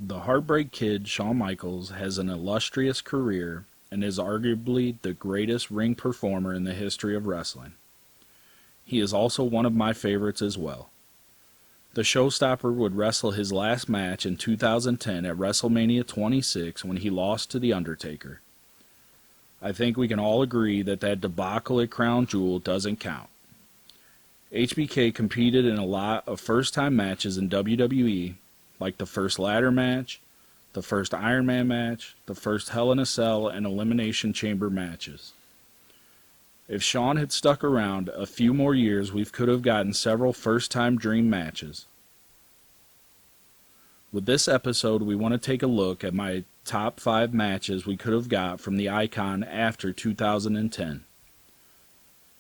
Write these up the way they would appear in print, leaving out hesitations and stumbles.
The Heartbreak Kid Shawn Michaels has an illustrious career and is arguably the greatest ring performer in the history of wrestling. He is also one of my favorites as well. The showstopper would wrestle his last match in 2010 at WrestleMania 26 when he lost to The Undertaker. I think we can all agree that debacle at Crown Jewel doesn't count. HBK competed in a lot of first-time matches in WWE, like the first ladder match, the first Iron Man match, the first Hell in a Cell, and Elimination Chamber matches. If Shawn had stuck around a few more years, we could have gotten several first-time dream matches. With this episode, we want to take a look at my top 5 matches we could have got from the Icon after 2010.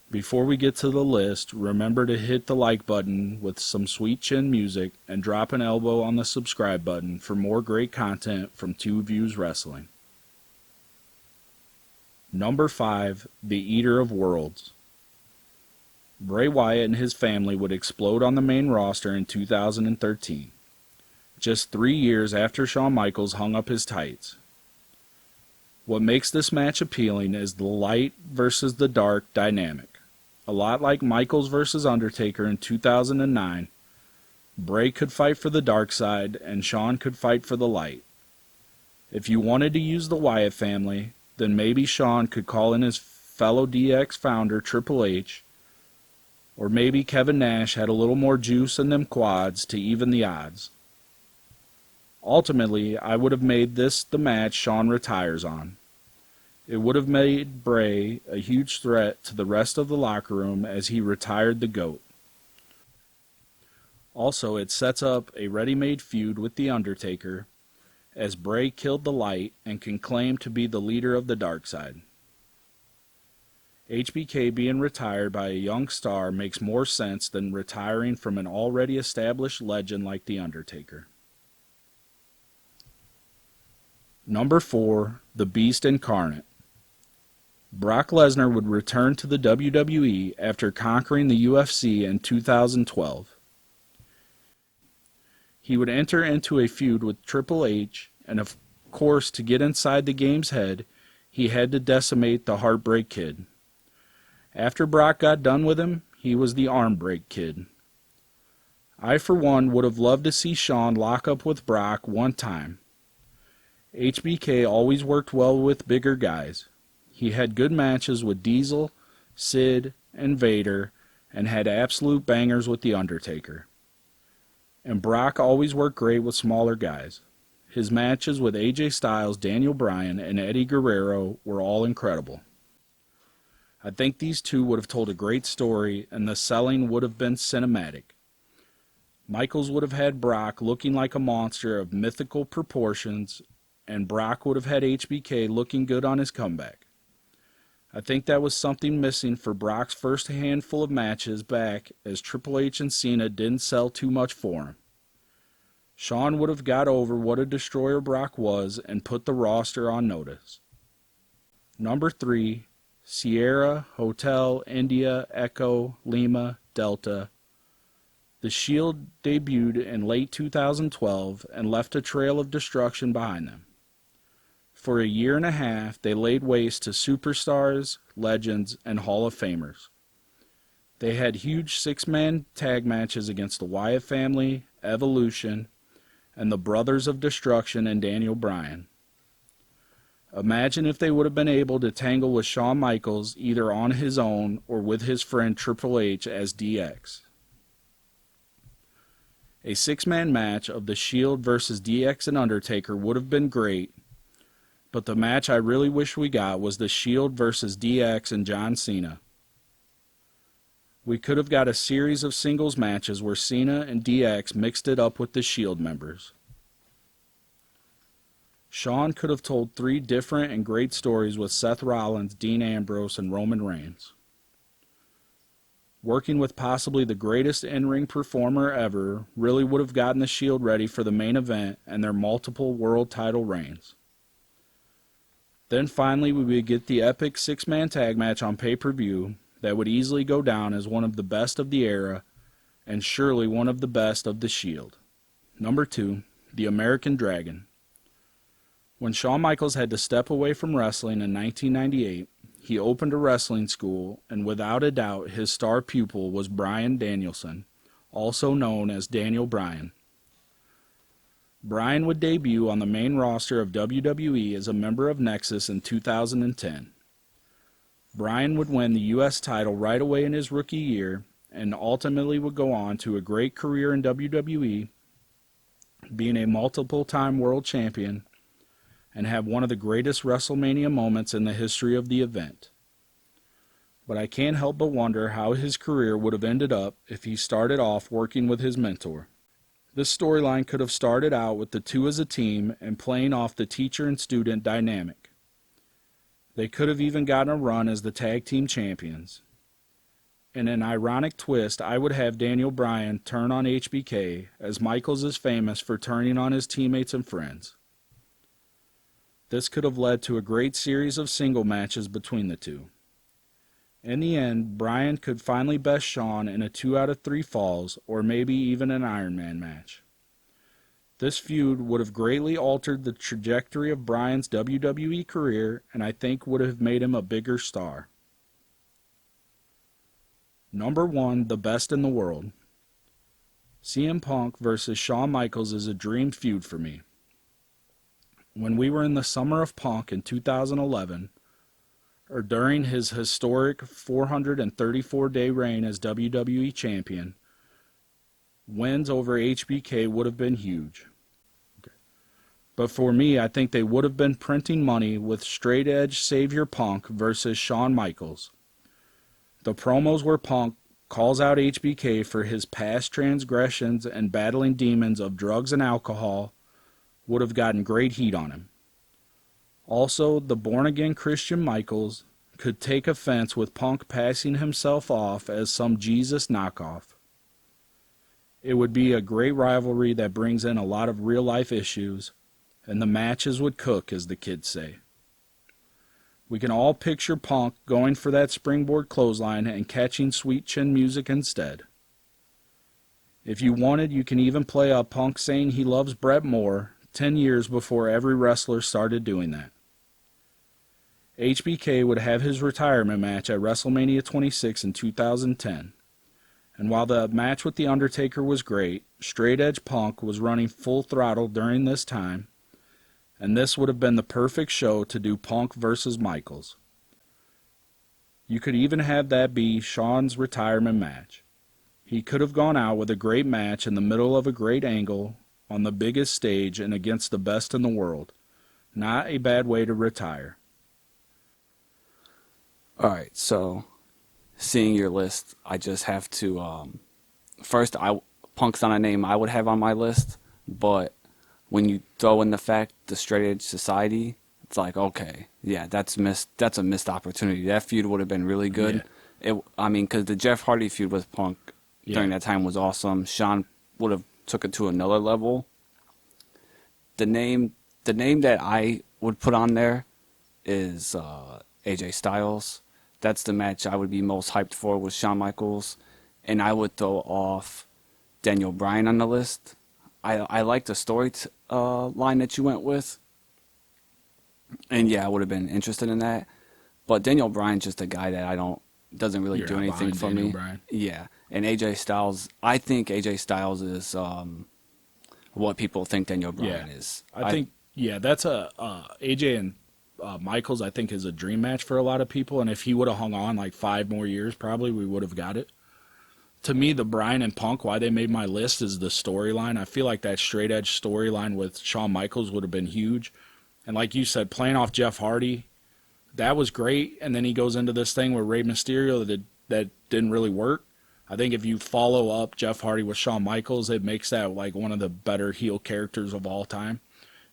Before we get to the list, remember to hit the like button with some sweet chin music and drop an elbow on the subscribe button for more great content from Two Views Wrestling. Number 5, The Eater of Worlds. Bray Wyatt and his family would explode on the main roster in 2013, just 3 years after Shawn Michaels hung up his tights. What makes this match appealing is the light versus the dark dynamic. A lot like Michaels versus Undertaker in 2009, Bray could fight for the dark side and Shawn could fight for the light. If you wanted to use the Wyatt family, then maybe Shawn could call in his fellow DX founder Triple H, or maybe Kevin Nash had a little more juice in them quads to even the odds. Ultimately, I would have made this the match Shawn retires on. It would have made Bray a huge threat to the rest of the locker room as he retired the GOAT. Also, it sets up a ready-made feud with The Undertaker, as Bray killed the light and can claim to be the leader of the dark side. HBK being retired by a young star makes more sense than retiring from an already established legend like The Undertaker. Number 4, The Beast Incarnate. Brock Lesnar would return to the WWE after conquering the UFC in 2012. He would enter into a feud with Triple H, and of course, to get inside the game's head, he had to decimate the Heartbreak Kid. After Brock got done with him, he was the Armbreak Kid. I, for one, would have loved to see Shawn lock up with Brock one time. HBK always worked well with bigger guys. He had good matches with Diesel, Sid, and Vader, and had absolute bangers with The Undertaker. And Brock always worked great with smaller guys. His matches with AJ Styles, Daniel Bryan, and Eddie Guerrero were all incredible. I think these two would have told a great story, and the selling would have been cinematic. Michaels would have had Brock looking like a monster of mythical proportions, and Brock would have had HBK looking good on his comeback. I think that was something missing for Brock's first handful of matches back, as Triple H and Cena didn't sell too much for him. Shawn would have got over what a destroyer Brock was and put the roster on notice. Number 3, Sierra, Hotel, India, Echo, Lima, Delta. The Shield debuted in late 2012 and left a trail of destruction behind them. For a year and a half, they laid waste to superstars, legends, and Hall of Famers. They had huge 6-man tag matches against the Wyatt family, Evolution, and the Brothers of Destruction and Daniel Bryan. Imagine if they would have been able to tangle with Shawn Michaels either on his own or with his friend Triple H as DX. A 6-man match of the Shield versus DX and Undertaker would have been great, but the match I really wish we got was the Shield versus DX and John Cena. We could have got a series of singles matches where Cena and DX mixed it up with the Shield members. Shawn could have told 3 different and great stories with Seth Rollins, Dean Ambrose, and Roman Reigns. Working with possibly the greatest in-ring performer ever really would have gotten the Shield ready for the main event and their multiple world title reigns. Then finally we would get the epic 6-man tag match on pay-per-view that would easily go down as one of the best of the era and surely one of the best of the Shield. Number 2, the American Dragon. When Shawn Michaels had to step away from wrestling in 1998, he opened a wrestling school, and without a doubt his star pupil was Bryan Danielson, also known as Daniel Bryan. Bryan would debut on the main roster of WWE as a member of Nexus in 2010. Bryan would win the U.S. title right away in his rookie year, and ultimately would go on to a great career in WWE, being a multiple-time world champion, and have one of the greatest WrestleMania moments in the history of the event. But I can't help but wonder how his career would have ended up if he started off working with his mentor. This storyline could have started out with the two as a team and playing off the teacher and student dynamic. They could have even gotten a run as the tag team champions. In an ironic twist, I would have Daniel Bryan turn on HBK, as Michaels is famous for turning on his teammates and friends. This could have led to a great series of single matches between the two. In the end, Bryan could finally best Shawn in a 2 out of 3 falls, or maybe even an Iron Man match. This feud would have greatly altered the trajectory of Bryan's WWE career, and I think would have made him a bigger star. Number 1, the best in the world. CM Punk versus Shawn Michaels is a dream feud for me. When we were in the summer of Punk in 2011, or during his historic 434-day reign as WWE Champion, wins over HBK would have been huge. But for me, I think they would have been printing money with straight edge Savior Punk versus Shawn Michaels. The promos where Punk calls out HBK for his past transgressions and battling demons of drugs and alcohol would have gotten great heat on him. Also, the born-again Christian Michaels could take offense with Punk passing himself off as some Jesus knockoff. It would be a great rivalry that brings in a lot of real-life issues, and the matches would cook, as the kids say. We can all picture Punk going for that springboard clothesline and catching sweet chin music instead. If you wanted, you can even play up Punk saying he loves Bret more 10 years before every wrestler started doing that. HBK would have his retirement match at WrestleMania 26 in 2010. And while the match with The Undertaker was great, Straight Edge Punk was running full throttle during this time, and this would have been the perfect show to do Punk versus Michaels. You could even have that be Shawn's retirement match. He could have gone out with a great match in the middle of a great angle on the biggest stage and against the best in the world. Not a bad way to retire. All right, so seeing your list, I just have to first, Punk's not a name I would have on my list, but when you throw in the fact the Straight Edge Society, it's like, okay, yeah, that's a missed opportunity. That feud would have been really good. Yeah. Because the Jeff Hardy feud with Punk during that time was awesome. Shawn would have took it to another level. The name that I would put on there is AJ Styles. That's the match I would be most hyped for with Shawn Michaels. And I would throw off Daniel Bryan on the list. I like the story line that you went with. And yeah, I would have been interested in that. But Daniel Bryan's just a guy that doesn't really do anything for me. Bryan. Yeah. And AJ Styles, I think AJ Styles is what people think Daniel Bryan is. I think that's AJ and Michaels, I think, is a dream match for a lot of people, and if he would have hung on like 5 more years, probably we would have got it. To me, the Bryan and Punk, why they made my list is the storyline. I feel like that straight edge storyline with Shawn Michaels would have been huge. And like you said, playing off Jeff Hardy, that was great, and then he goes into this thing with Rey Mysterio that didn't really work. I think if you follow up Jeff Hardy with Shawn Michaels, it makes that like one of the better heel characters of all time.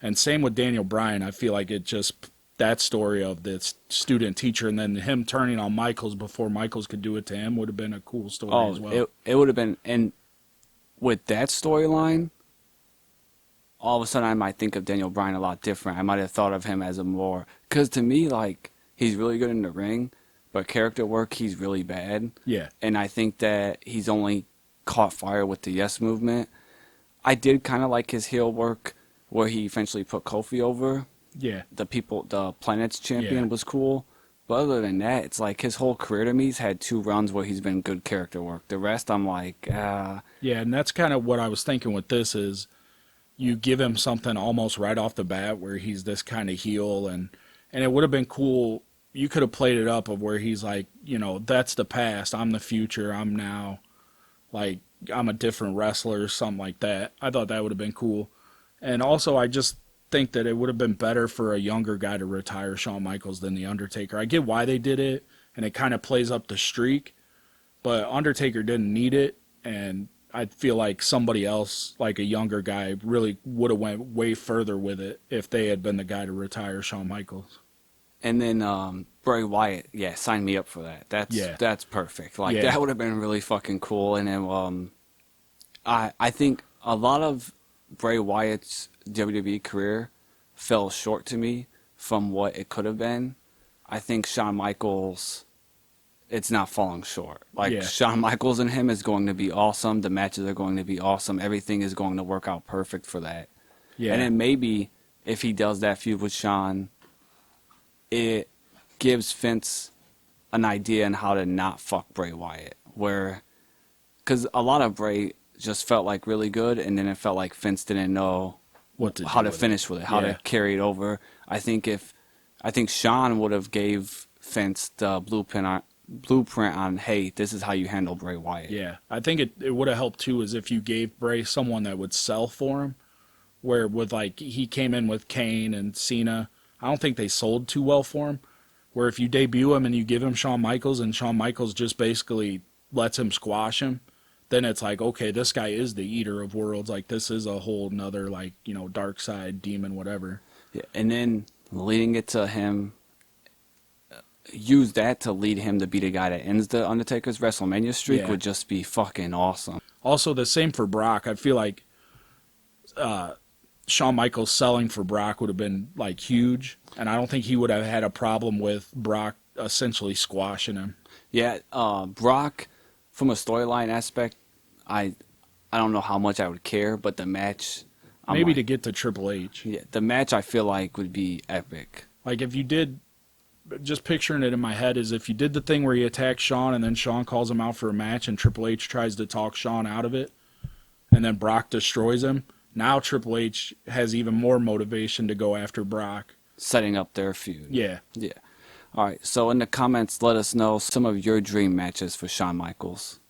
And same with Daniel Bryan. I feel like it just... that story of this student teacher and then him turning on Michaels before Michaels could do it to him would have been a cool story as well. It would have been, and with that storyline, all of a sudden I might think of Daniel Bryan a lot different. I might have thought of him as a more, because to me, like, he's really good in the ring, but character work, he's really bad. Yeah. And I think that he's only caught fire with the Yes movement. I did kind of like his heel work where he eventually put Kofi over. Yeah. The Planet's champion Yeah. was cool. But other than that, it's like his whole career to me, he's had 2 runs where he's been good character work. The rest, I'm like, Yeah, and that's kind of what I was thinking with this is you give him something almost right off the bat where he's this kind of heel, and it would have been cool. You could have played it up of where he's like, that's the past, I'm the future, I'm now, like, I'm a different wrestler, something like that. I thought that would have been cool. And also I just think that it would have been better for a younger guy to retire Shawn Michaels than the Undertaker. I get why they did it, and it kind of plays up the streak, but Undertaker didn't need it, and I feel like somebody else, like a younger guy, really would have went way further with it if they had been the guy to retire Shawn Michaels. and then Bray Wyatt, yeah, sign me up for that. That's perfect. Like Yeah. that would have been really fucking cool. And then I think a lot of Bray Wyatt's WWE career fell short to me from what it could have been. I think Shawn Michaels, it's not falling short. Like Yeah. Shawn Michaels and him is going to be awesome. The matches are going to be awesome. Everything is going to work out perfect for that. Yeah. And then maybe if he does that feud with Shawn, it gives Vince an idea on how to not fuck Bray Wyatt. Because a lot of Bray just felt like really good, and then it felt like Vince didn't know how to finish with it, how to carry it over. I think Shawn would have gave Vince the blueprint on, hey, this is how you handle Bray Wyatt. Yeah, I think it would have helped too is if you gave Bray someone that would sell for him, where with like he came in with Kane and Cena. I don't think they sold too well for him. Where if you debut him and you give him Shawn Michaels and Shawn Michaels just basically lets him squash him, then it's like, okay, this guy is the eater of worlds. Like this is a whole nother like, dark side demon, whatever. Yeah, and then leading it to him, use that to lead him to be the guy that ends the Undertaker's WrestleMania streak would just be fucking awesome. Also, the same for Brock. I feel like Shawn Michaels selling for Brock would have been like huge, and I don't think he would have had a problem with Brock essentially squashing him. Yeah, Brock, from a storyline aspect, I don't know how much I would care, but the match, Maybe to get to Triple H. Yeah, the match I feel like would be epic. Like if you did, just picturing it in my head is if you did the thing where he attacks Shawn and then Shawn calls him out for a match and Triple H tries to talk Shawn out of it, and then Brock destroys him. Now Triple H has even more motivation to go after Brock. Setting up their feud. Yeah. Yeah. All right, so in the comments, let us know some of your dream matches for Shawn Michaels.